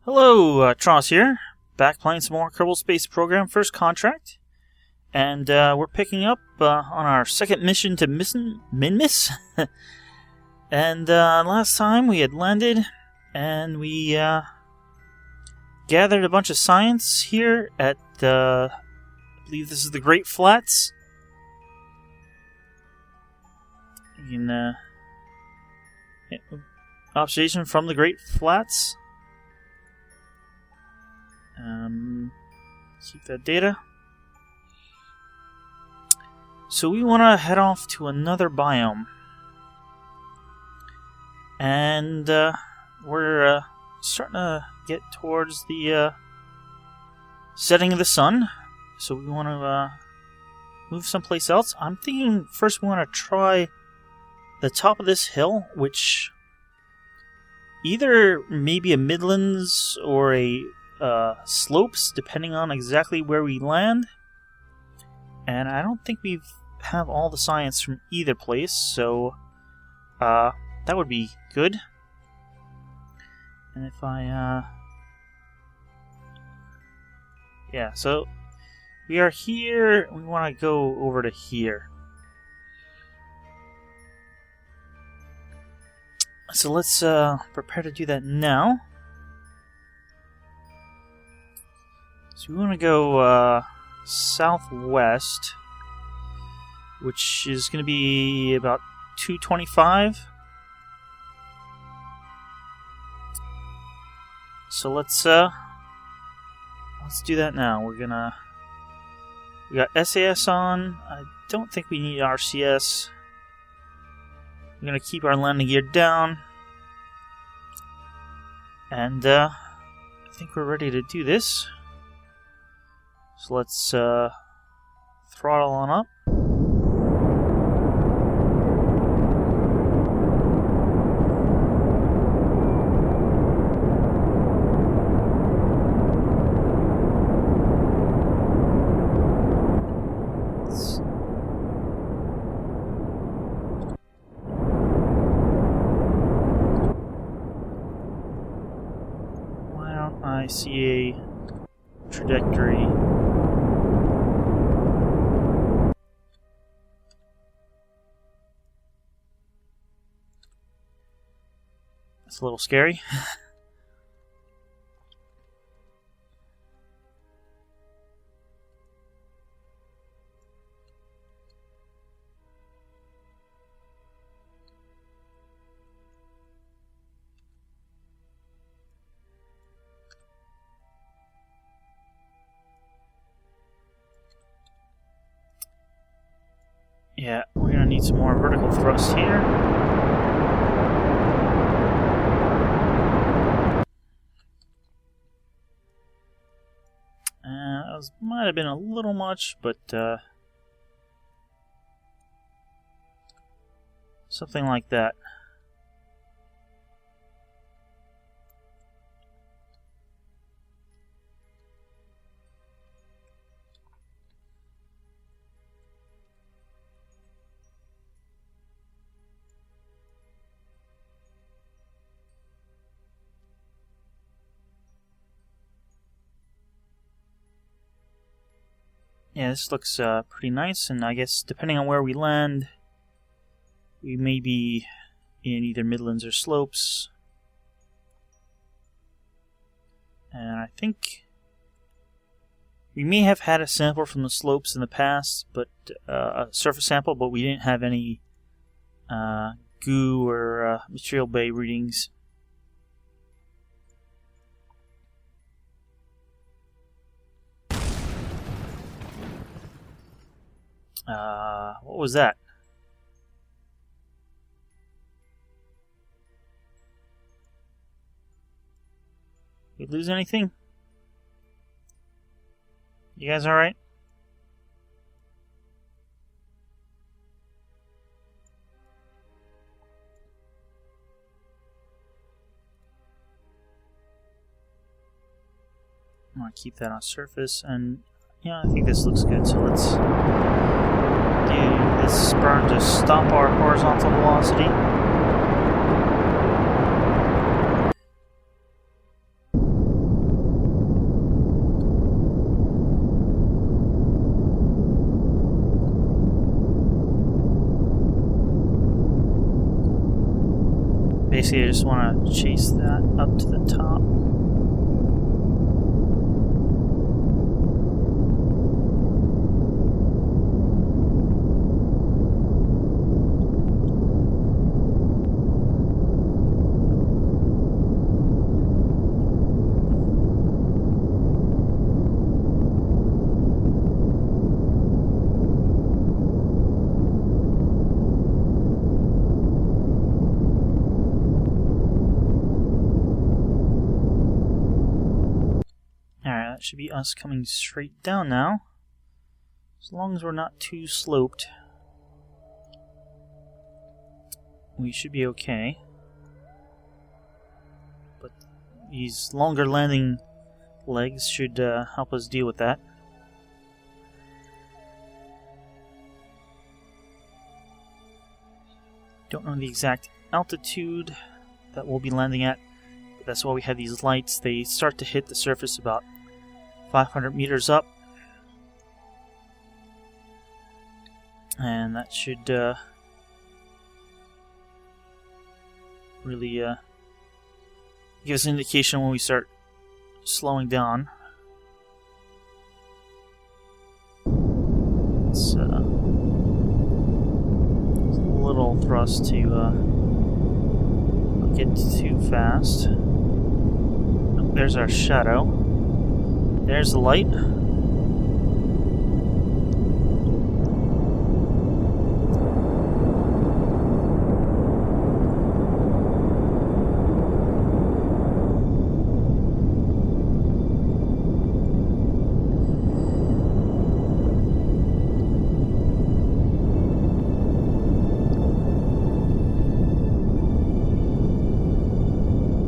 Hello, Tross here, back playing some more Kerbal Space Program First Contract, and we're picking up on our second mission to Minmus. And last time we had landed, and we gathered a bunch of science here at, I believe this is the Great Flats. You can, observation from the Great Flats. Keep that data. So we want to head off to another biome. And we're starting to get towards the setting of the sun. So we want to move someplace else. I'm thinking first we want to try the top of this hill, which either maybe a midlands or a slopes, depending on exactly where we land. And I don't think we have all the science from either place, so that would be good. And if I yeah, so we are here, we want to go over to here. So let's prepare to do that now. So we want to go southwest, which is going to be about 225. So let's do that now. We got SAS on. I don't think we need RCS. We're gonna keep our landing gear down, and I think we're ready to do this. So let's throttle on up. Why don't I see a trajectory? It's a little scary. Yeah, we're gonna need some more vertical thrust here. Might have been a little much, but something like that. Yeah, this looks pretty nice, and I guess depending on where we land, we may be in either midlands or slopes. And I think we may have had a sample from the slopes in the past, but a surface sample, but we didn't have any goo or material bay readings. What was that? Did we lose anything? You guys alright? I want to keep that on surface, and yeah, I think this looks good, so let's do this burn to stop our horizontal velocity. Basically, I just want to chase that up to the top. That should be us coming straight down now. As long as we're not too sloped, we should be okay. But these longer landing legs should help us deal with that. Don't know the exact altitude that we'll be landing at, but that's why we have these lights. They start to hit the surface about 500 meters up, and that should really give us an indication when we start slowing down. It's a little thrust to not get too fast. Oh, there's our shadow. There's the light.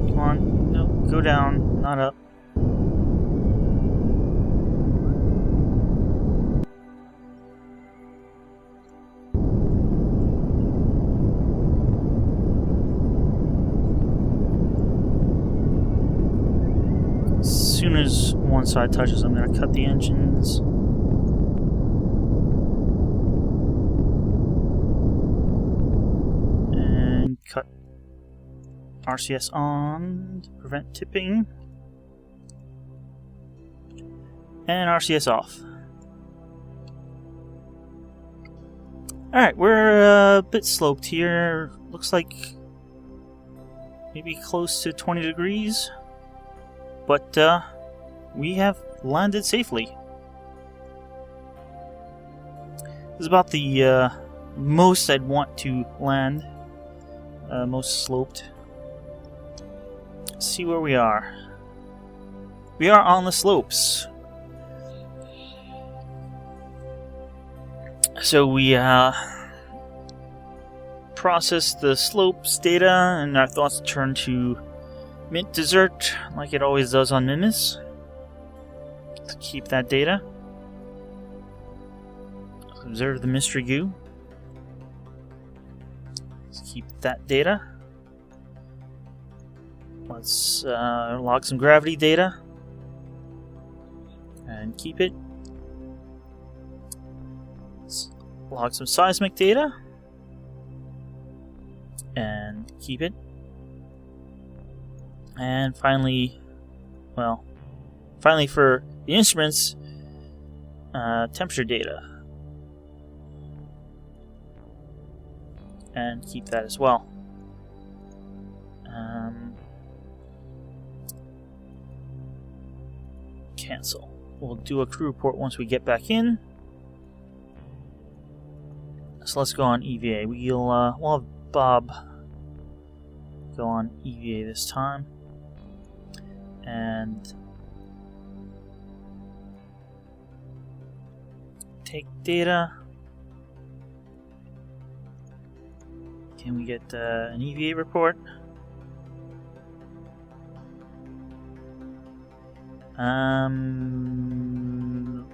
Come on. No, go down, not up. As soon as one side touches, I'm going to cut the engines. And cut RCS on to prevent tipping. And RCS off. Alright, we're a bit sloped here. Looks like maybe close to 20 degrees. But we have landed safely. This is about the most I'd want to land. Most sloped. Let's see where we are. We are on the slopes. So we process the slopes data, and our thoughts turn to mint dessert, like it always does on Minmus. Let's keep that data. Observe the mystery goo. Let's keep that data. Let's log some gravity data. And keep it. Let's log some seismic data. And keep it. And finally, for the instruments, temperature data. And keep that as well. Cancel. We'll do a crew report once we get back in. So let's go on EVA. We'll have Bob go on EVA this time. And take data. Can we get an EVA report?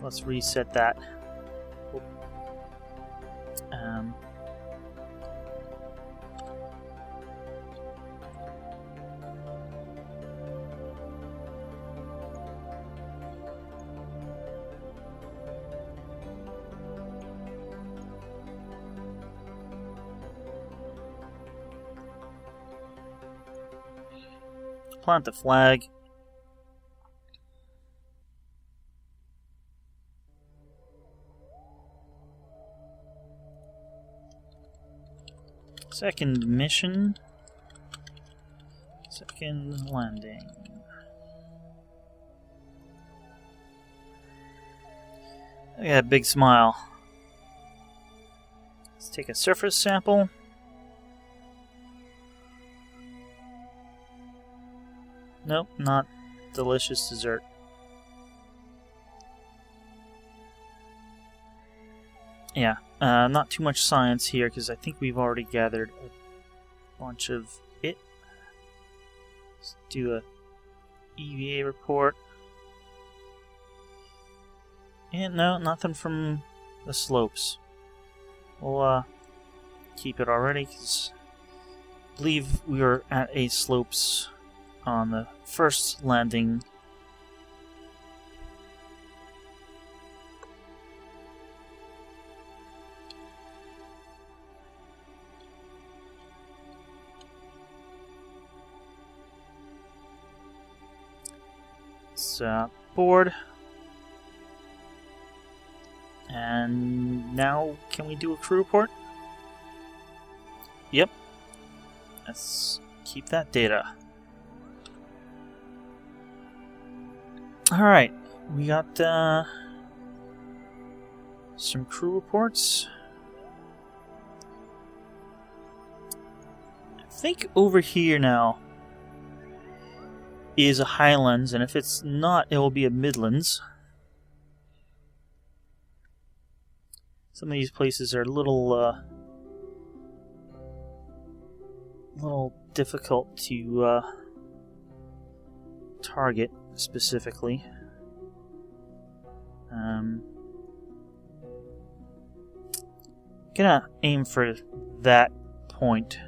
Let's reset that. plant the flag. Second mission. Second landing. Look at that big smile. Let's take a surface sample. Nope, not delicious dessert. Yeah, not too much science here because I think we've already gathered a bunch of it. Let's do a EVA report. And no, nothing from the slopes. We'll keep it already because I believe we were at a slopes on the first landing. It's board. And now, can we do a crew report? Yep. Let's keep that data. Alright, we got some crew reports. I think over here now is a highlands, and if it's not, it will be a midlands. Some of these places are a little difficult to target specifically. Gonna aim for that point,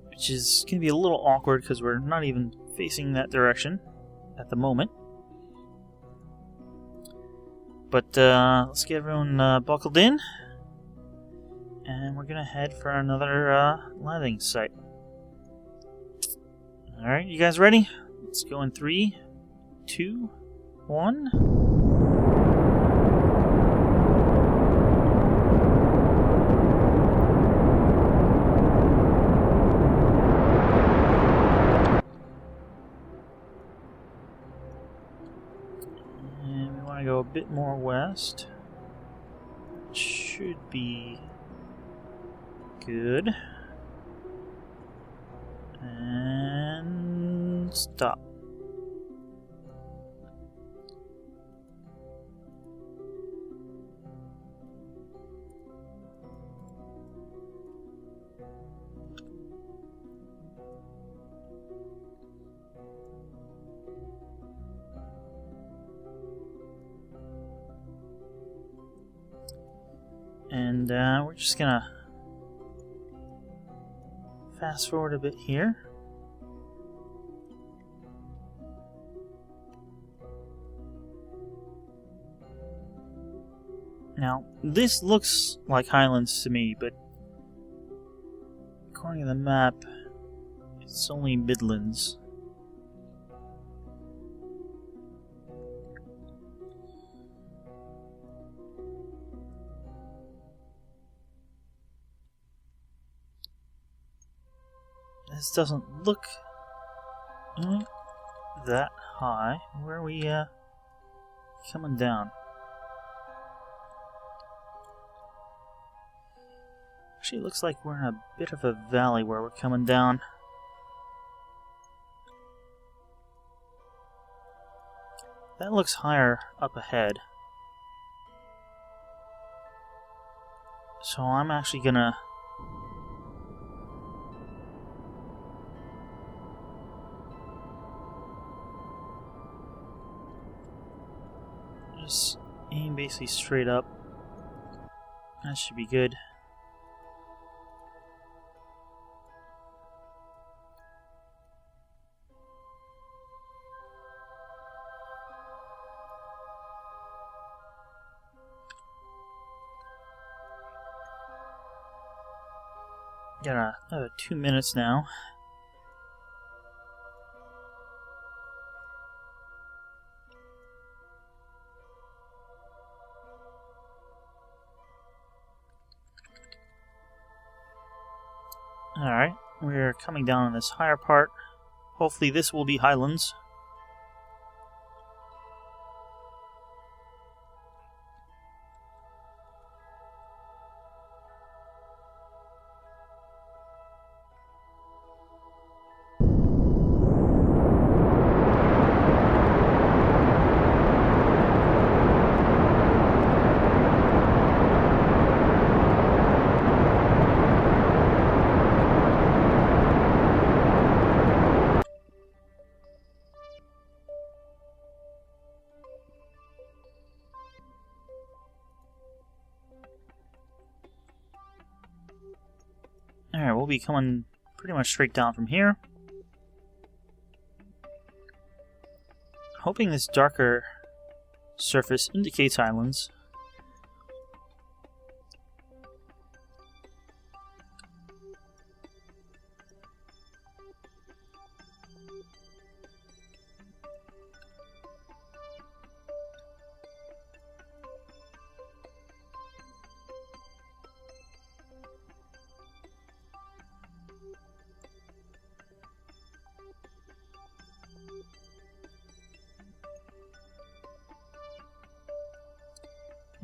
which is gonna be a little awkward because we're not even facing that direction at the moment. But let's get everyone buckled in, and we're gonna head for another landing site. Alright, you guys ready? Let's go in 3, 2, 1. And we want to go a bit more west. Should be good. And stop. And we're just gonna fast forward a bit here. Now, this looks like highlands to me, but according to the map, it's only midlands. This doesn't look that high. Where are we coming down? Actually, it looks like we're in a bit of a valley where we're coming down. That looks higher up ahead. So I'm actually gonna just aim basically straight up. That should be good. Got another 2 minutes now. Alright, we're coming down on this higher part. Hopefully this will be highlands. Alright, we'll be coming pretty much straight down from here. Hoping this darker surface indicates islands.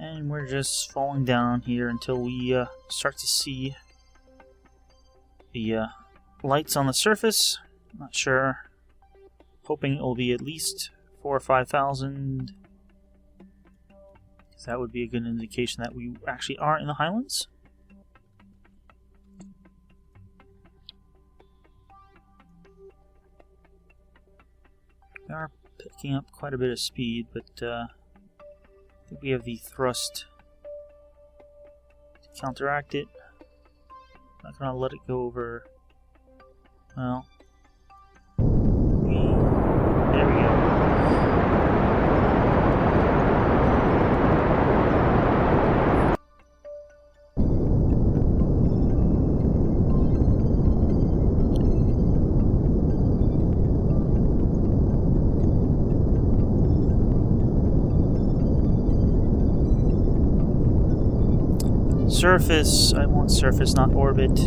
And we're just falling down here until we start to see the lights on the surface. Not sure. Hoping it will be at least 4,000 or 5,000. That would be a good indication that we actually are in the highlands. We are picking up quite a bit of speed, but I think we have the thrust to counteract it. Not gonna let it go over. Well, there we go. Surface. I want surface, not orbit.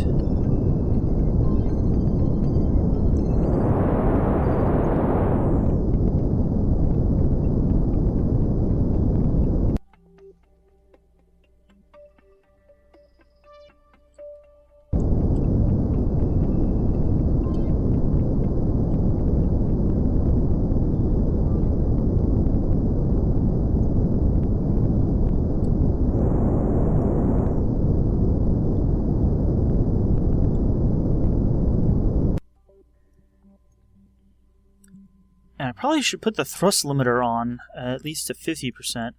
And I probably should put the thrust limiter on at least to 50%.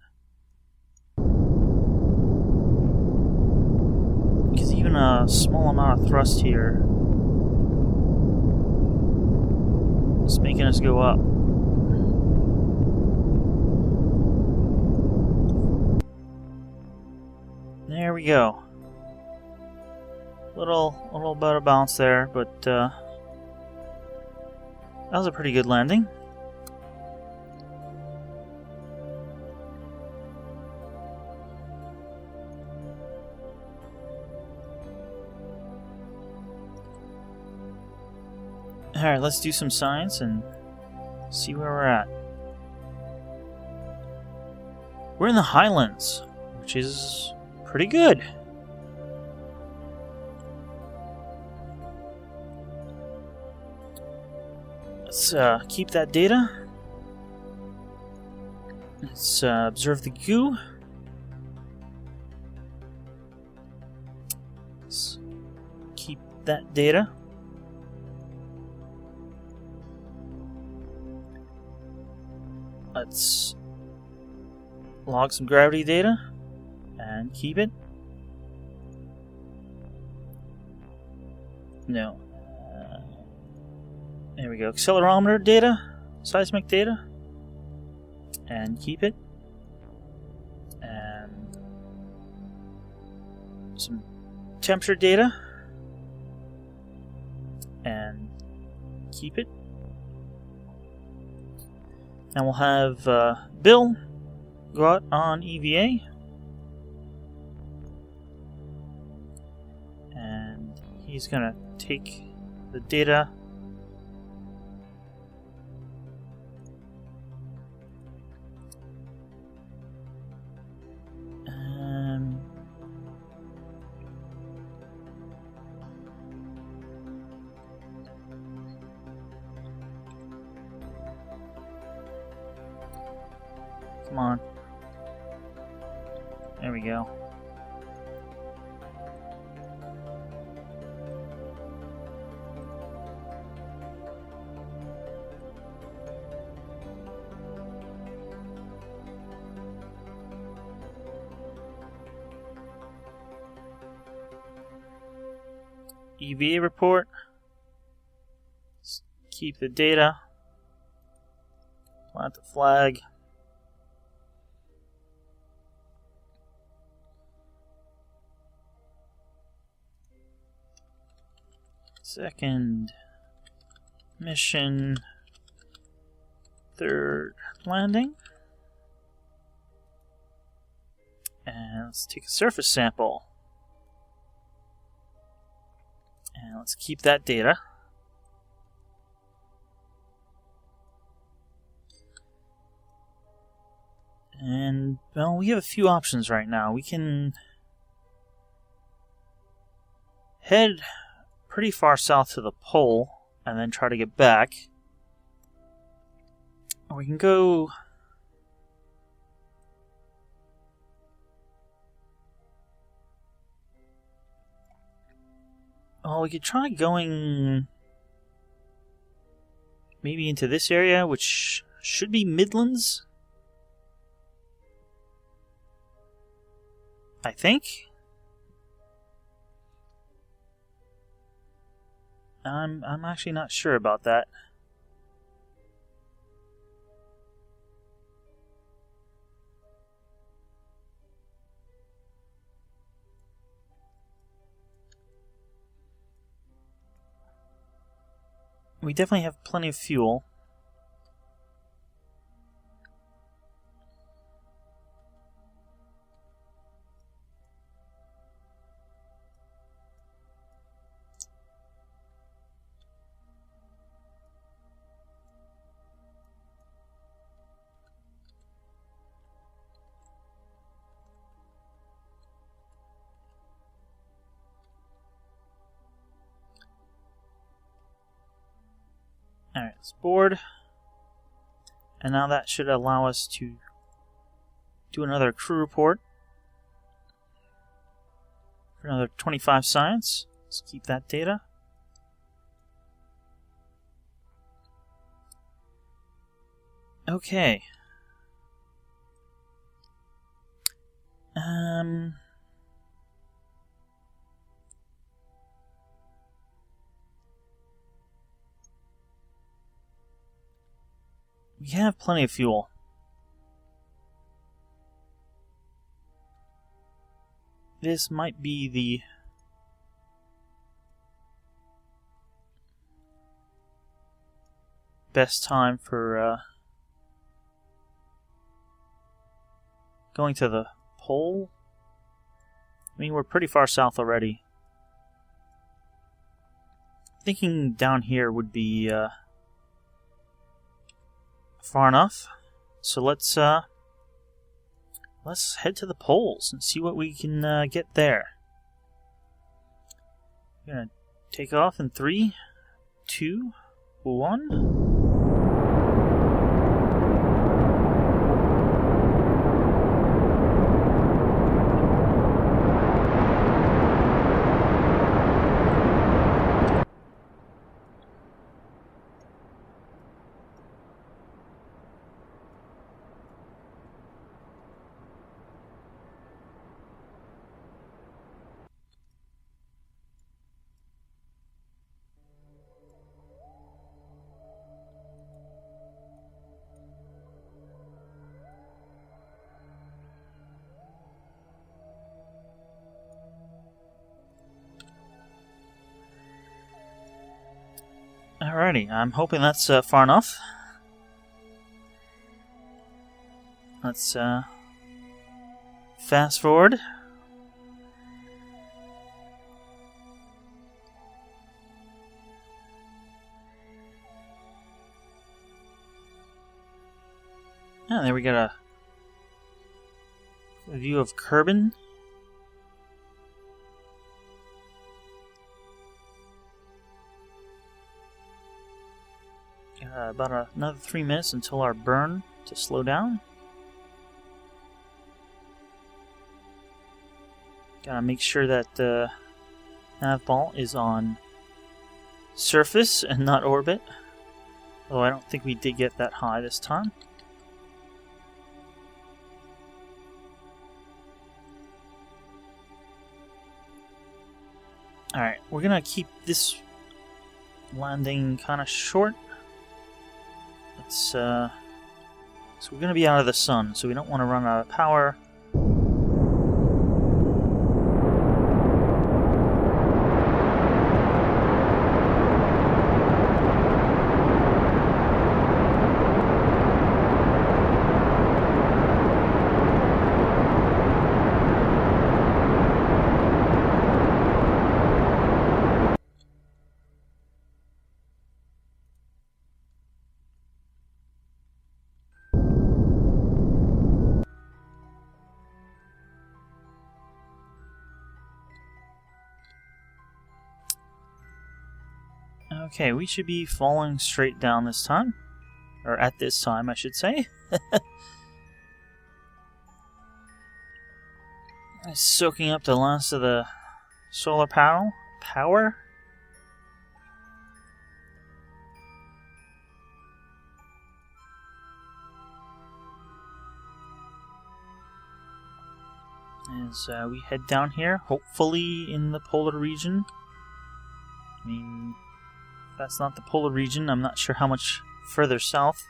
Because even a small amount of thrust here is making us go up. There we go. Little bit of bounce there, but that was a pretty good landing. Alright, let's do some science and see where we're at. We're in the highlands, which is pretty good. Let's keep that data. Let's observe the goo. Let's keep that data. Let's log some gravity data and keep it. No. There we go. Accelerometer data, seismic data, and keep it. And some temperature data, keep it. And we'll have Bill go out on EVA. And he's going to take the data. Come on. There we go. EVA report. Let's keep the data. Plant the flag. Second mission, third landing. And let's take a surface sample. And let's keep that data. And, well, we have a few options right now. We can head pretty far south to the pole and then try to get back. Or we can go we could try going maybe into this area, which should be Midlands, I think. I'm actually not sure about that. We definitely have plenty of fuel. Alright, let's board. And now that should allow us to do another crew report for another 25 science. Let's keep that data. Okay. We have plenty of fuel. This might be the best time for going to the pole. I mean, we're pretty far south already. Thinking down here would be far enough. So let's head to the poles and see what we can get there. We're gonna take off in 3, 2, 1. Alrighty, I'm hoping that's far enough. Let's fast forward. Oh, there we got a view of Kerbal. About another 3 minutes until our burn to slow down. Gotta make sure that the nav ball is on surface and not orbit. Though I don't think we did get that high this time. Alright, we're gonna keep this landing kind of short. So we're going to be out of the sun, so we don't want to run out of power. Okay, we should be falling straight down this time. Or at this time, I should say. Soaking up the last of the solar power. As we head down here, hopefully in the polar region. I mean, if that's not the polar region, I'm not sure how much further south.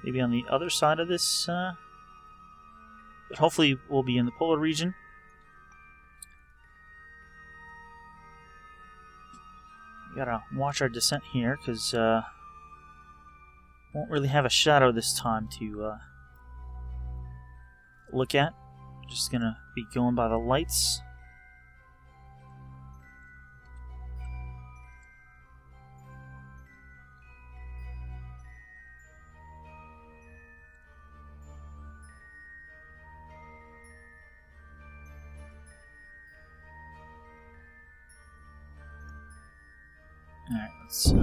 Maybe on the other side of this. But hopefully we'll be in the polar region. We gotta watch our descent here, because won't really have a shadow this time to look at. Just gonna be going by the lights. Alright, let's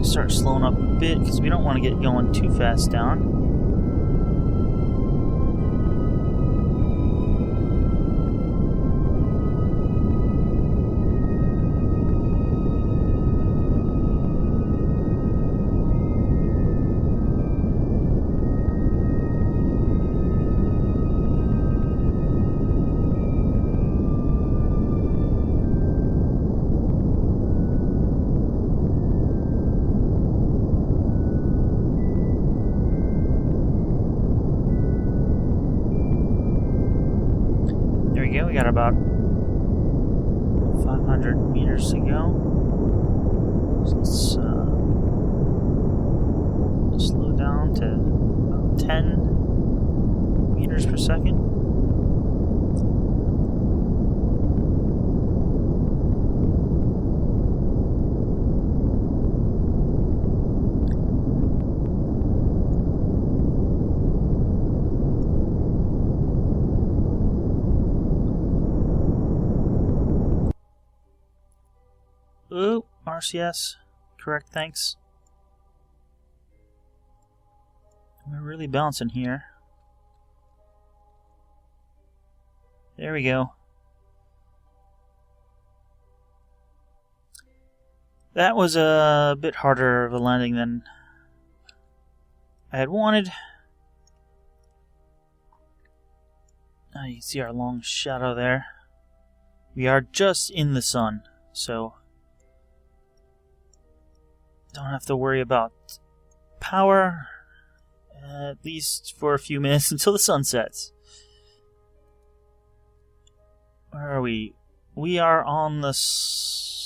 start slowing up a bit, because we don't want to get going too fast down. We got about 500 meters to go. So let's slow down to about 10 meters per second. Ooh, RCS. Correct, thanks. We're really bouncing here. There we go. That was a bit harder of a landing than I had wanted. You can see our long shadow there. We are just in the sun, so don't have to worry about power, at least for a few minutes until the sun sets. Where are we? we are on the slopes.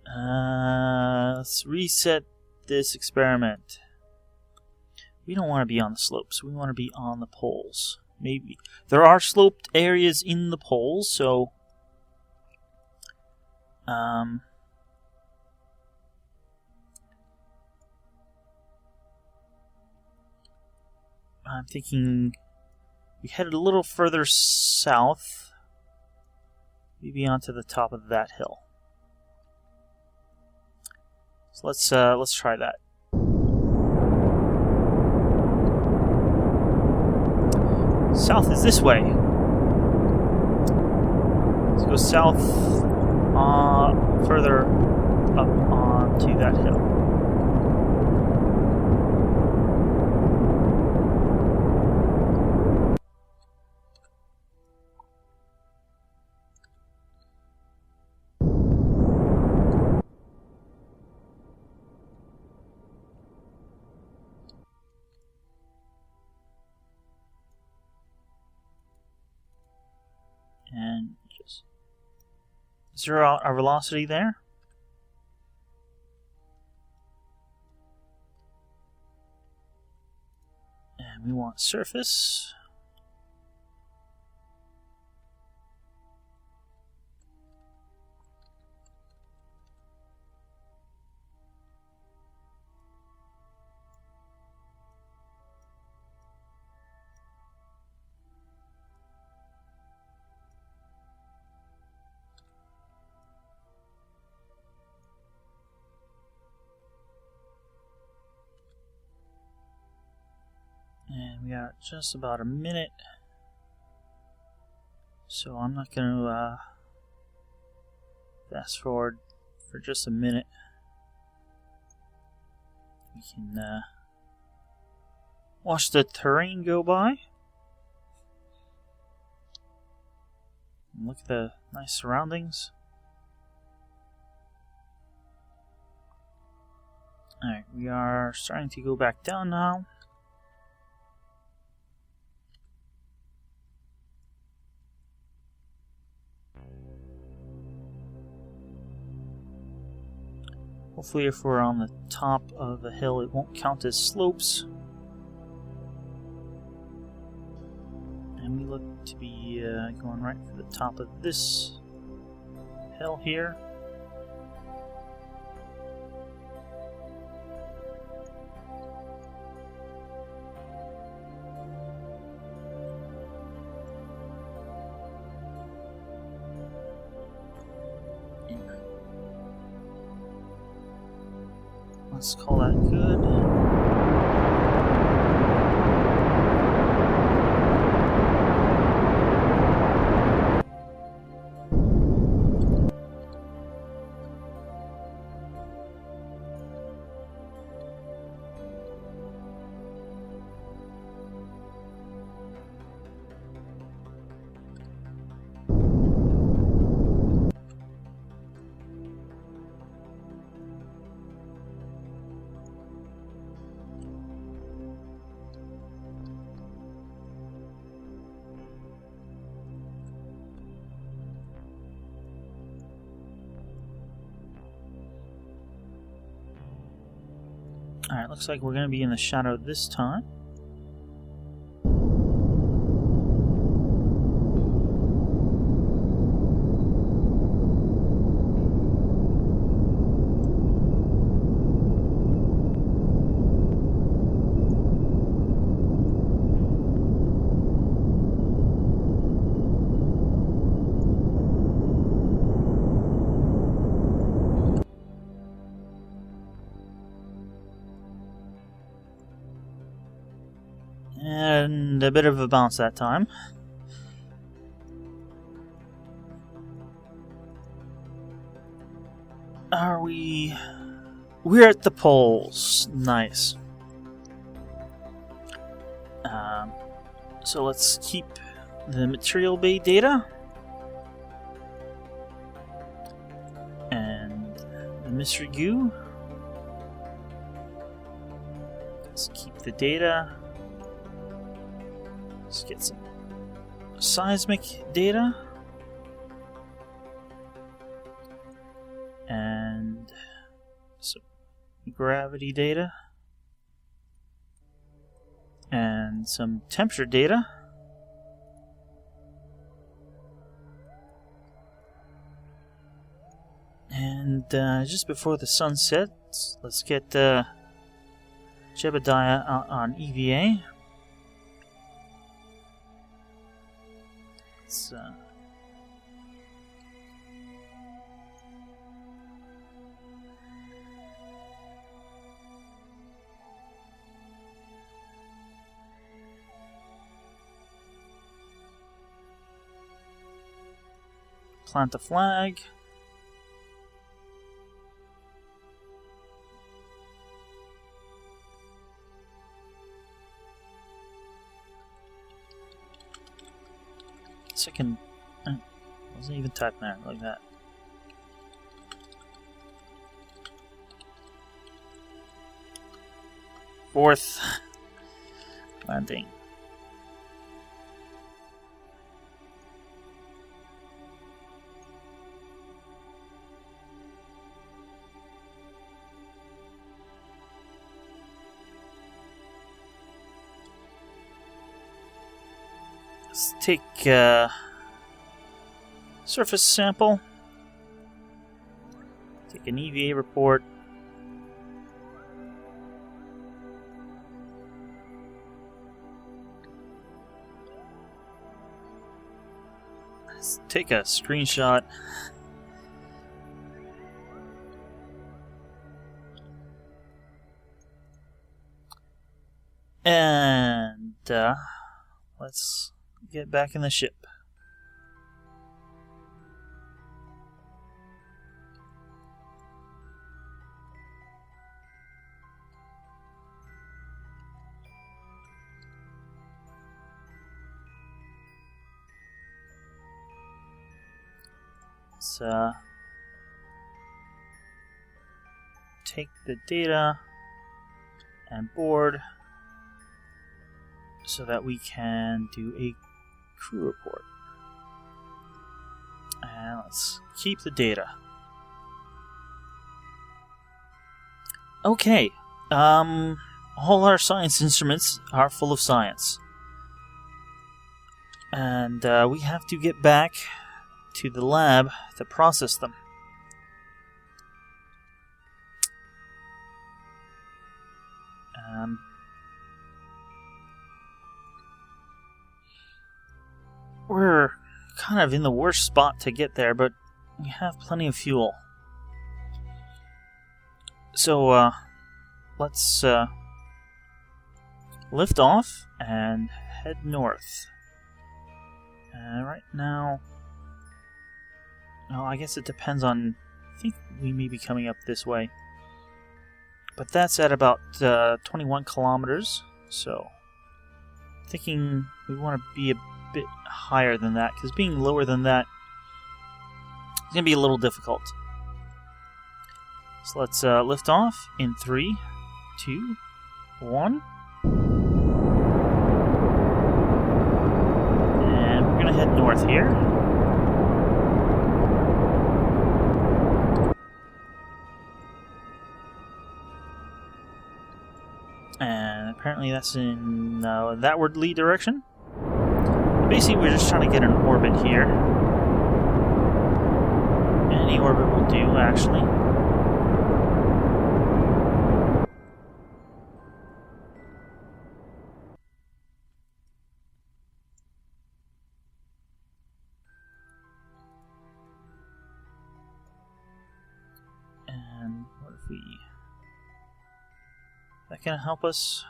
Let's reset this experiment. We don't want to be on the slopes. We want to be on the poles. Maybe. There are sloped areas in the poles, so... I'm thinking we headed a little further south. Maybe onto the top of that hill. So let's try that. South is this way. Let's go south, further up onto that hill. And just zero out our velocity there. And we want surface. And we got just about a minute, so I'm not going to fast forward for just a minute. We can watch the terrain go by. And look at the nice surroundings. Alright, we are starting to go back down now. Hopefully if we're on the top of a hill, it won't count as slopes. And we look to be going right for the top of this hill here. Let's call that good. Alright, looks like we're going to be in the shadow this time. And a bit of a bounce that time. Are we... We're at the poles. Nice. So let's keep the material bay data. And the mystery goo. Let's keep the data. Let's get some seismic data and some gravity data and some temperature data. And just before the sun sets, let's get Jebediah out on EVA. Let's plant the flag. Second, wasn't even typing there like that. Fourth landing. Let's take surface sample. Take an EVA report. Let's take a screenshot. And let's get back in the ship. Let's take the data and board so that we can do a crew report. And let's keep the data. Okay, all our science instruments are full of science. And we have to get back to the lab to process them. We're kind of in the worst spot to get there, but we have plenty of fuel. So, let's lift off and head north. Right now, well, I guess it depends on, I think we may be coming up this way. But that's at about 21 kilometers, so thinking we want to be a bit higher than that, because being lower than that is going to be a little difficult. So let's lift off in 3, 2, 1. And we're going to head north here. And apparently that's in that wardly direction. Basically, we're just trying to get an orbit here. Any orbit will do, actually. And what if we... That gonna help us?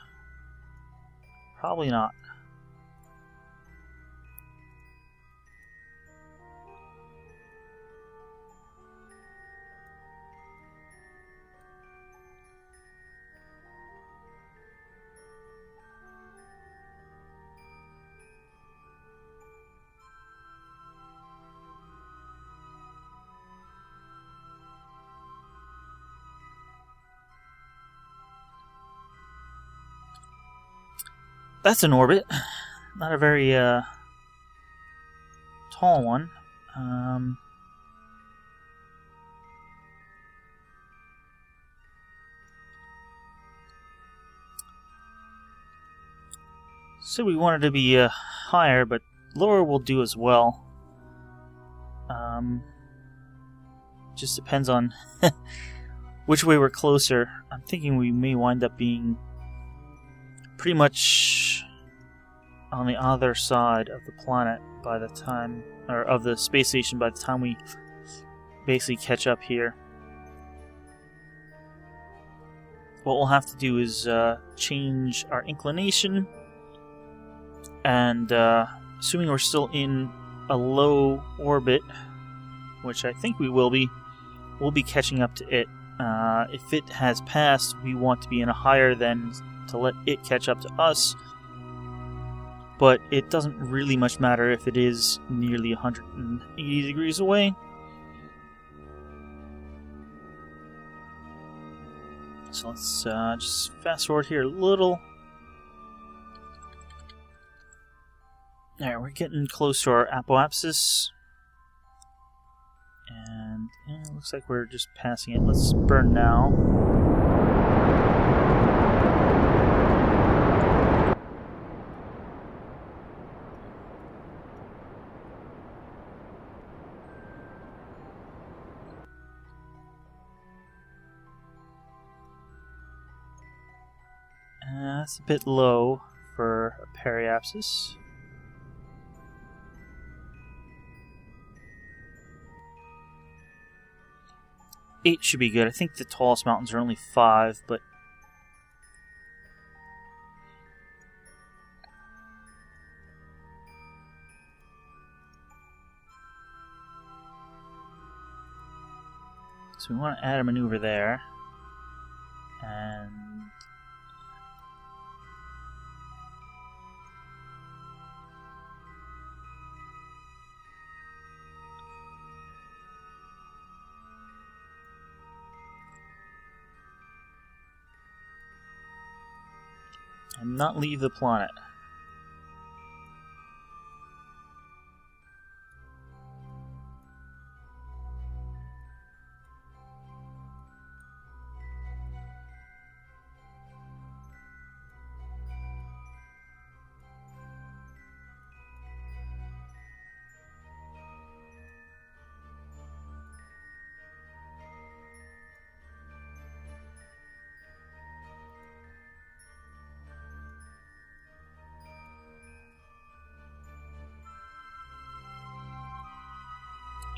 Probably not. That's an orbit. Not a very tall one. So we wanted to be higher, but lower will do as well. Just depends on which way we're closer. I'm thinking we may wind up being pretty much on the other side of the planet by the time, or of the space station by the time we basically catch up here. What we'll have to do is change our inclination, and assuming we're still in a low orbit, which I think we will be, we'll be catching up to it. If it has passed, we want to be in a higher then to let it catch up to us. But it doesn't really much matter if it is nearly 180 degrees away. So let's just fast forward here a little. Alright, we're getting close to our apoapsis. And it looks like we're just passing it. Let's burn now. That's a bit low for a periapsis. Eight should be good. I think the tallest mountains are only 5, but so we want to add a maneuver there, and not leave the planet.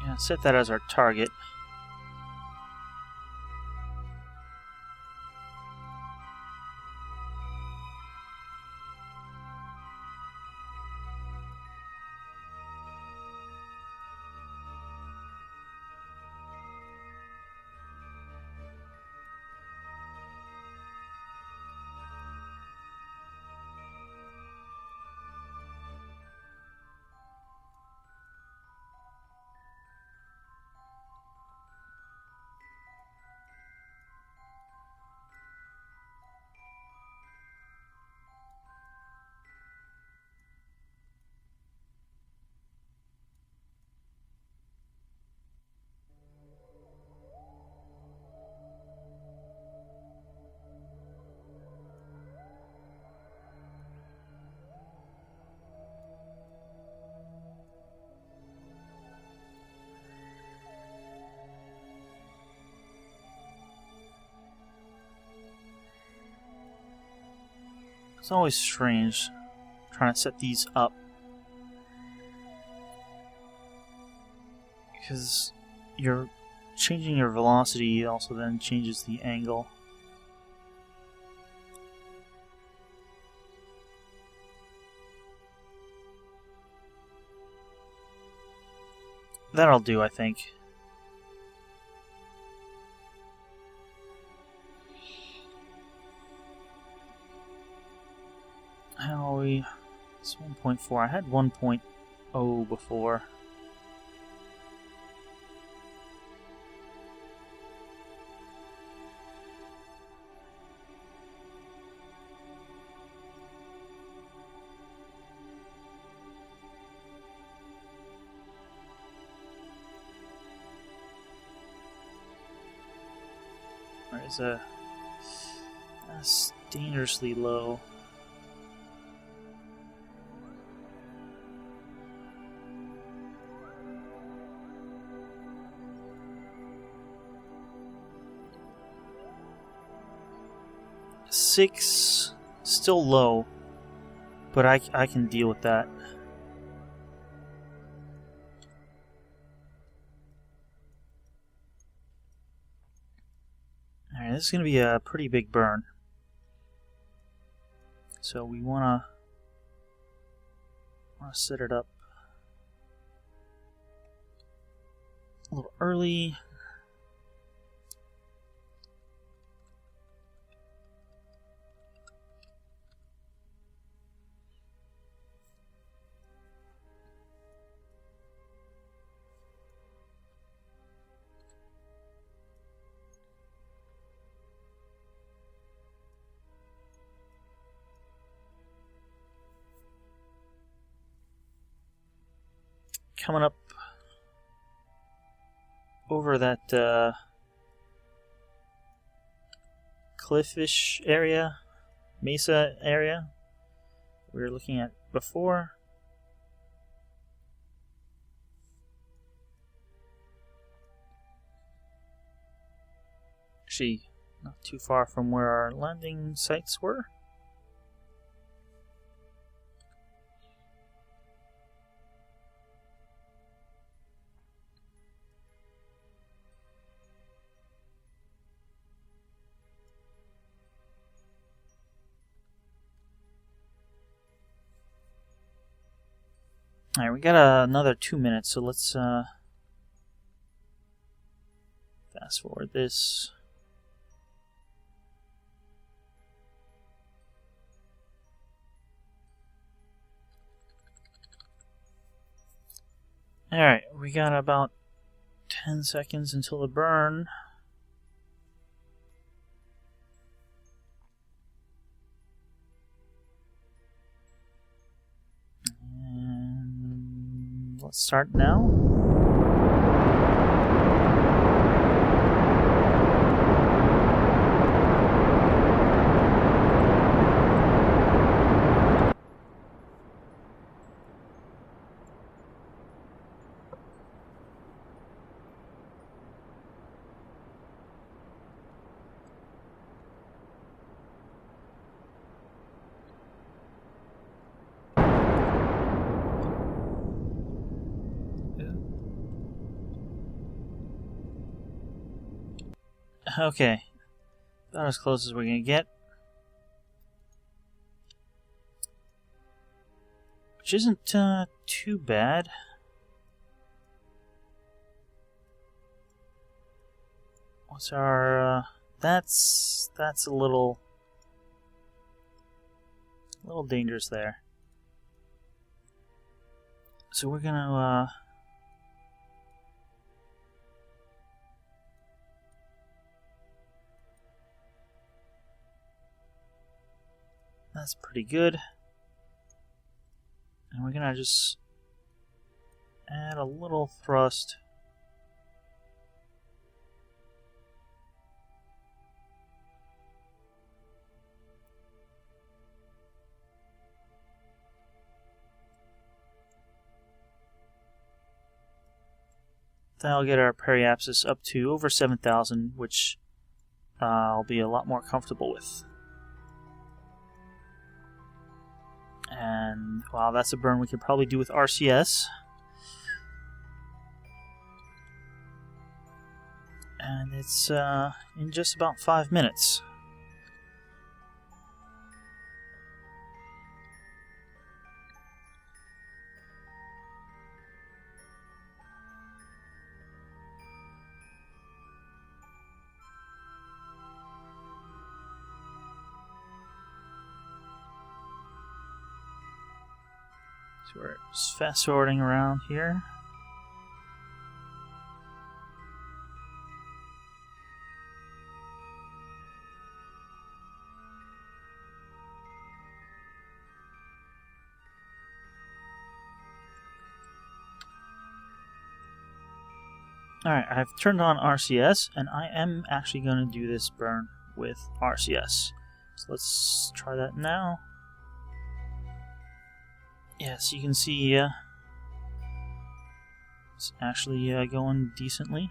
Yeah, set that as our target. It's always strange trying to set these up, because you're changing your velocity also then changes the angle. That'll do, I think. How are we? It's 1.4. I had 1.0 before. is that's dangerously low. Six, still low, but I can deal with that. Alright, this is going to be a pretty big burn. So we want to set it up a little early. Coming up over that cliffish area, mesa area we were looking at before. Actually, not too far from where our landing sites were. Alright, we got another 2 minutes, so let's fast forward this. Alright, we got about 10 seconds until the burn. Let's start now. Okay, about as close as we're gonna get. Which isn't too bad. What's our that's a little dangerous there. So we're gonna that's pretty good. And we're gonna just add a little thrust. That'll get our periapsis up to over 7,000, which I'll be a lot more comfortable with. And, wow, that's a burn we could probably do with RCS. And it's in just about 5 minutes. So we're just fast forwarding around here. Alright, I've turned on RCS, and I am actually going to do this burn with RCS. So let's try that now. Yes, you can see it's actually going decently.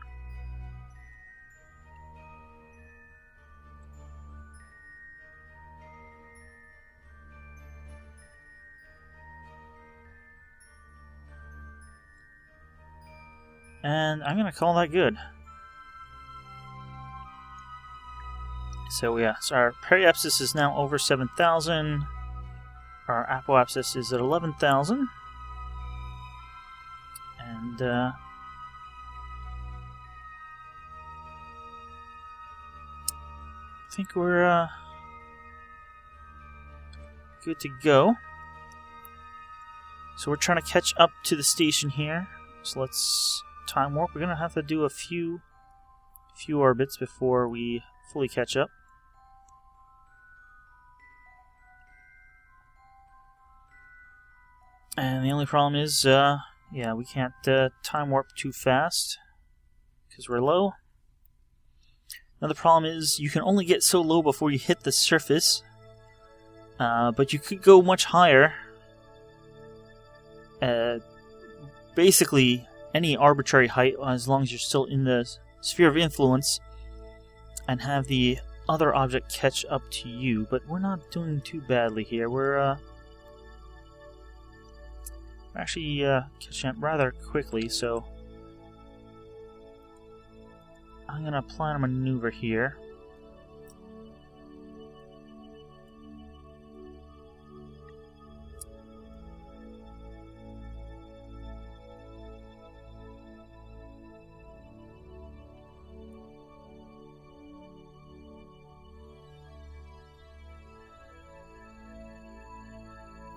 And I'm going to call that good. So yeah, so our periapsis is now over 7,000. Our apoapsis is at 11,000. And I think we're good to go. So we're trying to catch up to the station here. So let's time warp. We're going to have to do a few orbits before we fully catch up. And the only problem is, yeah, we can't time warp too fast because we're low. Another problem is you can only get so low before you hit the surface, but you could go much higher. Basically, any arbitrary height as long as you're still in the sphere of influence and have the other object catch up to you. But we're not doing too badly here. We're actually catching up rather quickly, so I'm going to plan a maneuver here.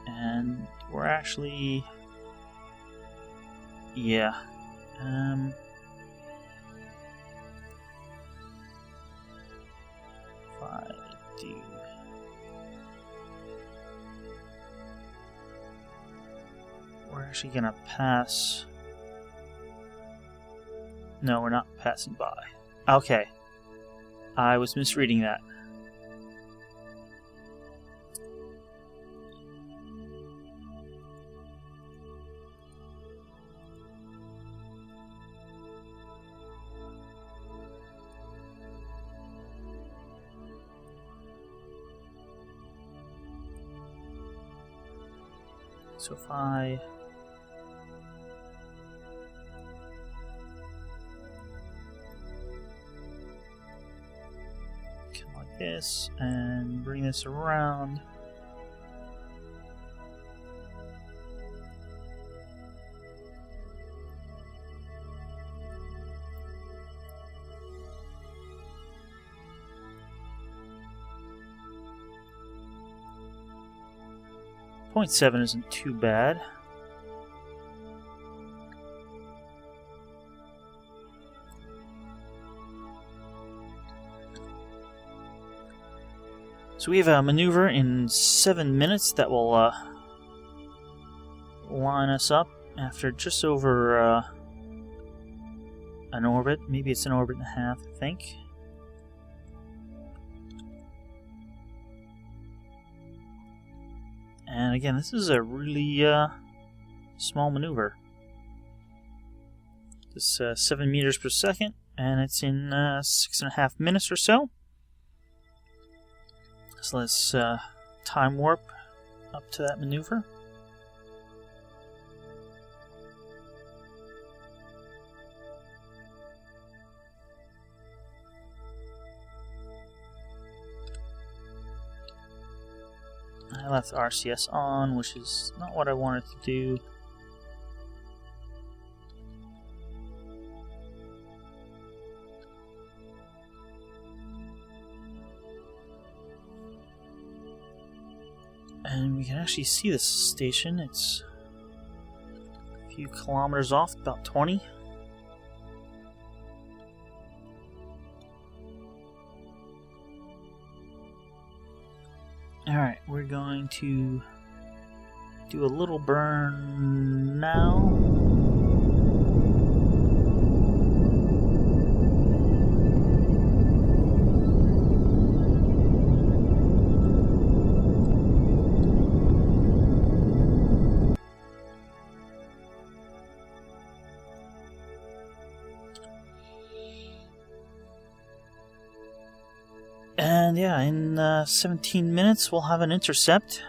And we're actually... yeah. If I do... we're actually gonna pass... no, we're not passing by. Okay. I was misreading that. So if I come like this and bring this around, .7 isn't too bad. So we have a maneuver in 7 minutes that will line us up after just over an orbit. Maybe it's an orbit and a half, I think. And again, this is a really small maneuver. It's 7 meters per second, and it's in 6.5 minutes or so. So let's time warp up to that maneuver. I left RCS on, which is not what I wanted to do. And we can actually see this station. It's a few kilometers off, about 20. Alright, we're going to do a little burn now. And yeah, in 17 minutes we'll have an intercept.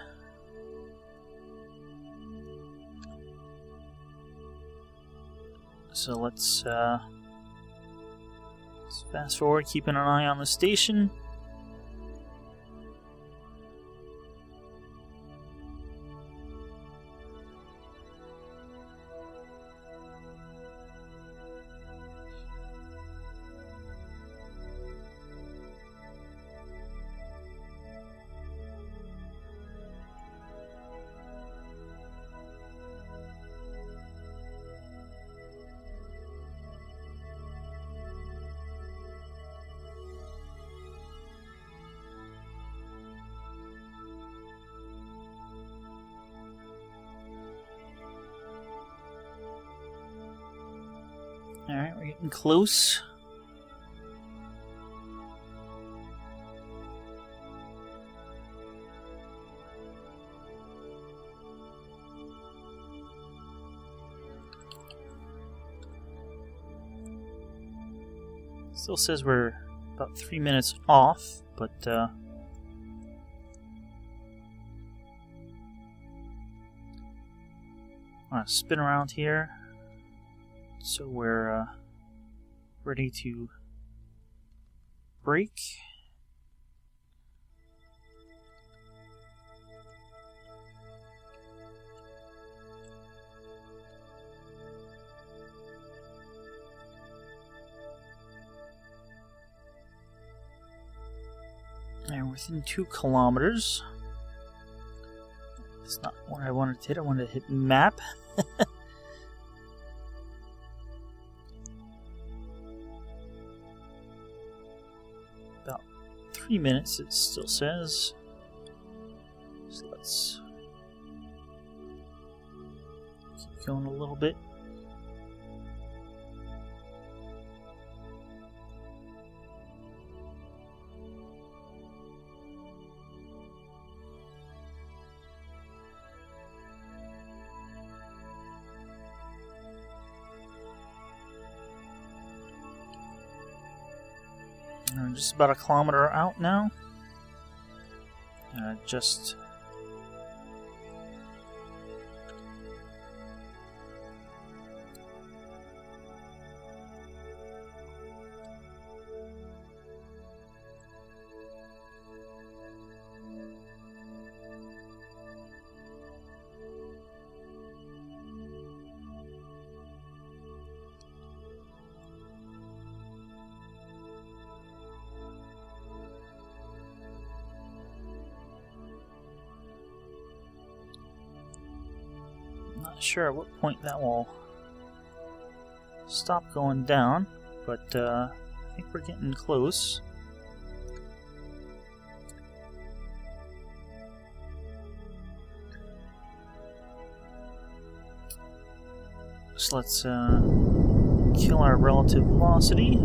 So let's fast forward, keeping an eye on the station. Alright, we're getting close. Still says we're about 3 minutes off, but I'm gonna spin around here. So we're ready to break. And within 2 kilometers. That's not what I wanted to hit. I wanted to hit map. About 3 minutes, it still says. So let's keep going a little bit. I'm just about a kilometer out now. Just not sure at what point that will stop going down, but I think we're getting close. So let's kill our relative velocity.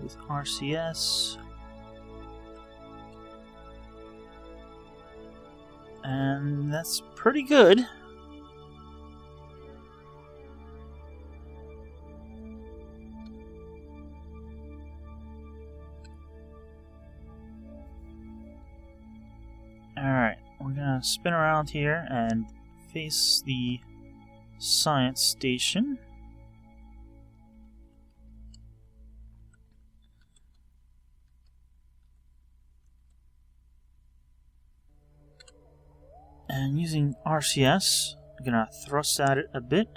With RCS, and that's pretty good. Alright, we're gonna spin around here and face the science station. And using RCS, I'm gonna thrust at it a bit.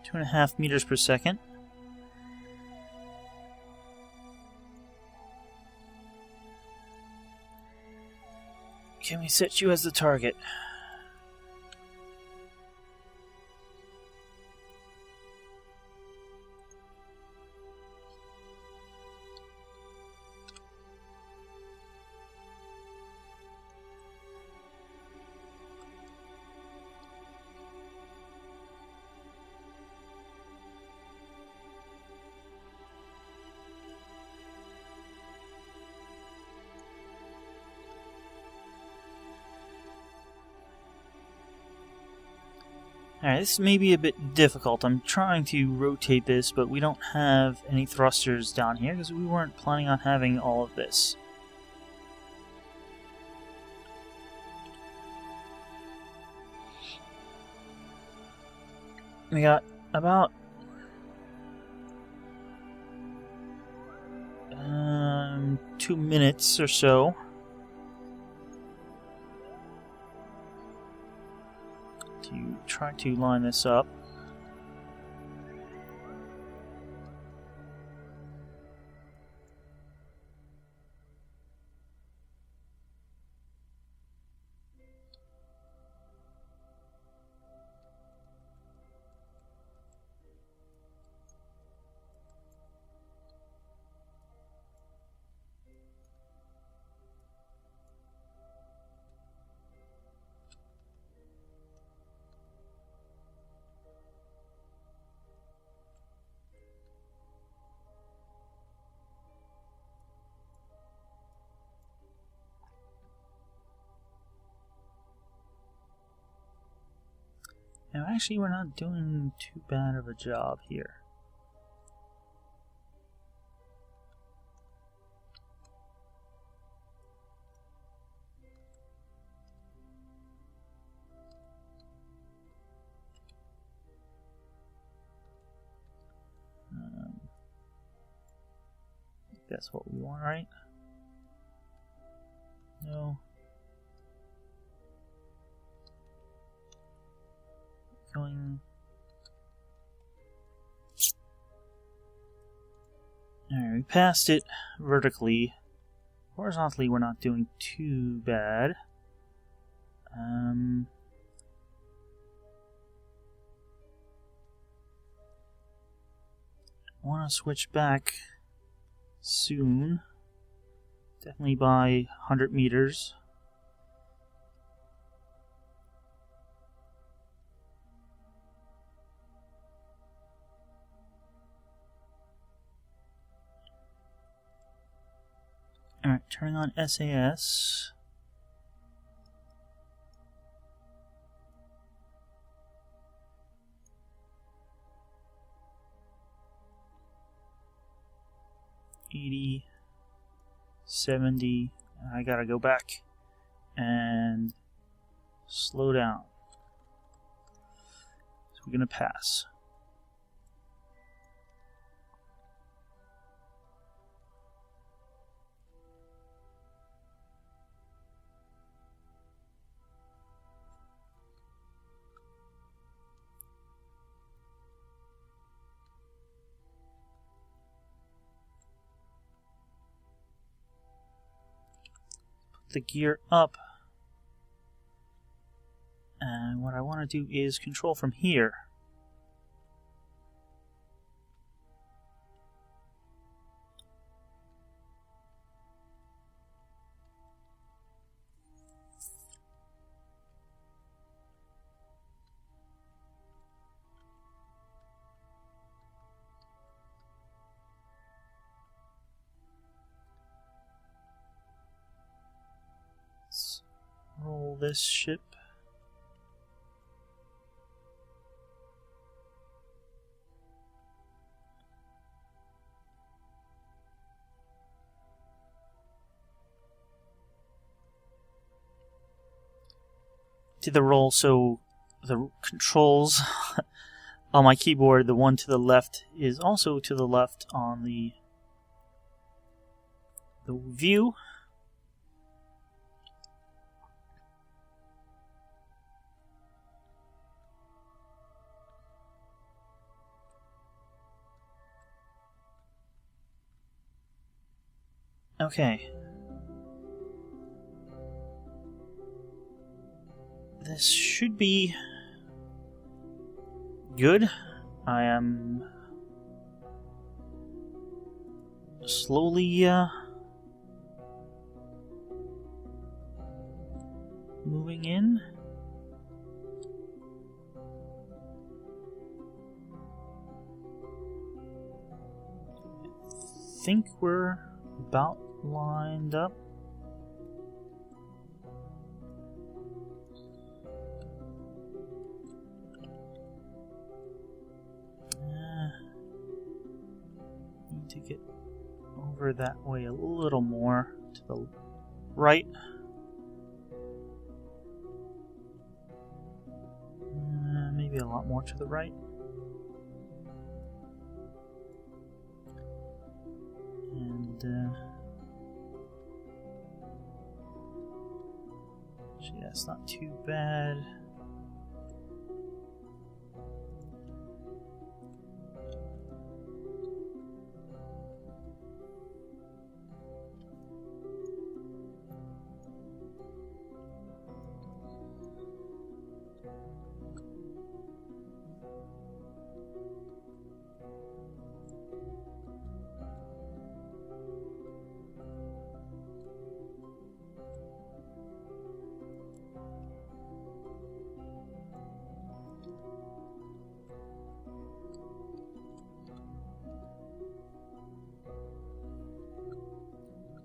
Two and a half meters per second. Can we set you as the target? Alright, this may be a bit difficult. I'm trying to rotate this, but we don't have any thrusters down here because we weren't planning on having all of this. We got about 2 minutes or so to try to line this up. Now, actually, we're not doing too bad of a job here. That's what we want, right? No. Going. Alright, we passed it vertically. Horizontally, we're not doing too bad. I want to switch back soon. Definitely by 100 meters. Alright, turning on SAS. $80, $70. I gotta go back and slow down. So we're gonna pass. The gear up, and what I want to do is control from here. Let's roll this ship. Did the roll so the controls on my keyboard, the one to the left is also to the left on the view. Okay. This should be good. I am slowly moving in. I think we're about lined up. get over that way a little more to the right. Maybe a lot more to the right. And actually, that's not too bad.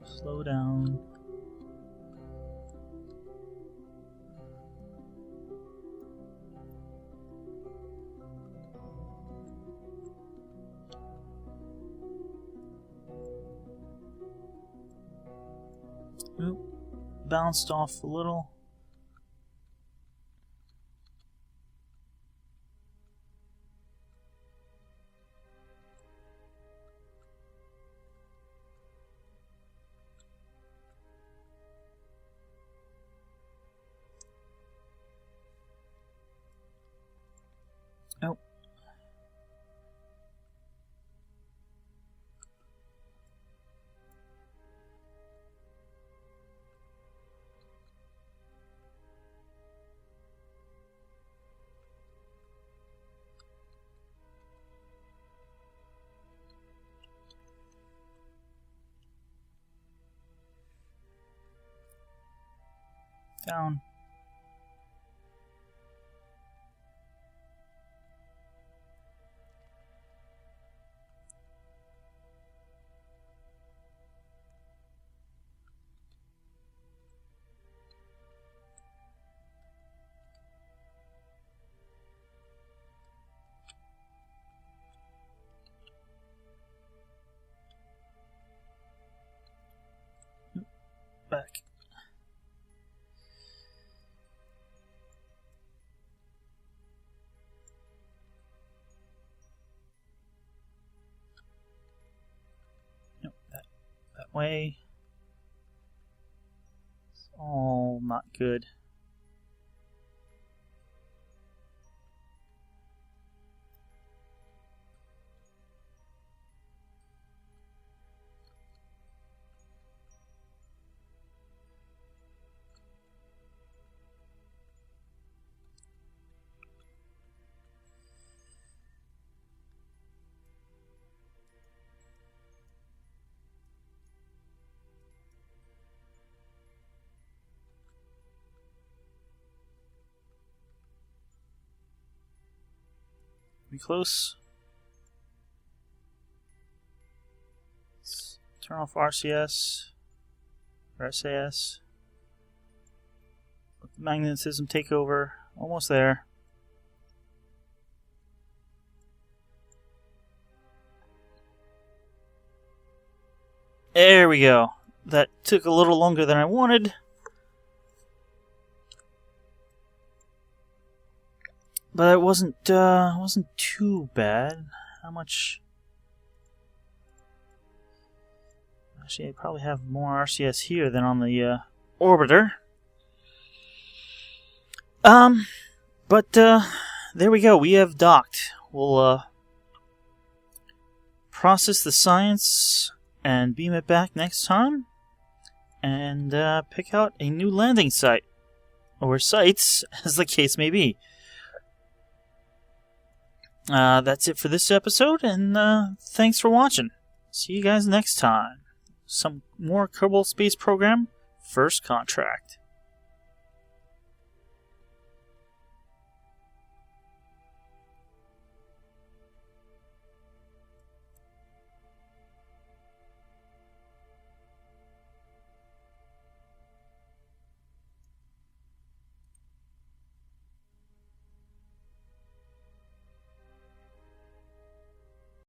Slow down. Oop, bounced off a little. Oh. Down. Back. Nope, that way. It's all not good. We close. Let's turn off RCS or SAS. Let the magnetism take over. Almost there. There we go. That took a little longer than I wanted. But it wasn't too bad. How much? Actually, I probably have more RCS here than on the orbiter. But there we go. We have docked. We'll process the science and beam it back next time, and pick out a new landing site, or sites, as the case may be. That's it for this episode, and thanks for watching. See you guys next time. Some more Kerbal Space Program First Contract.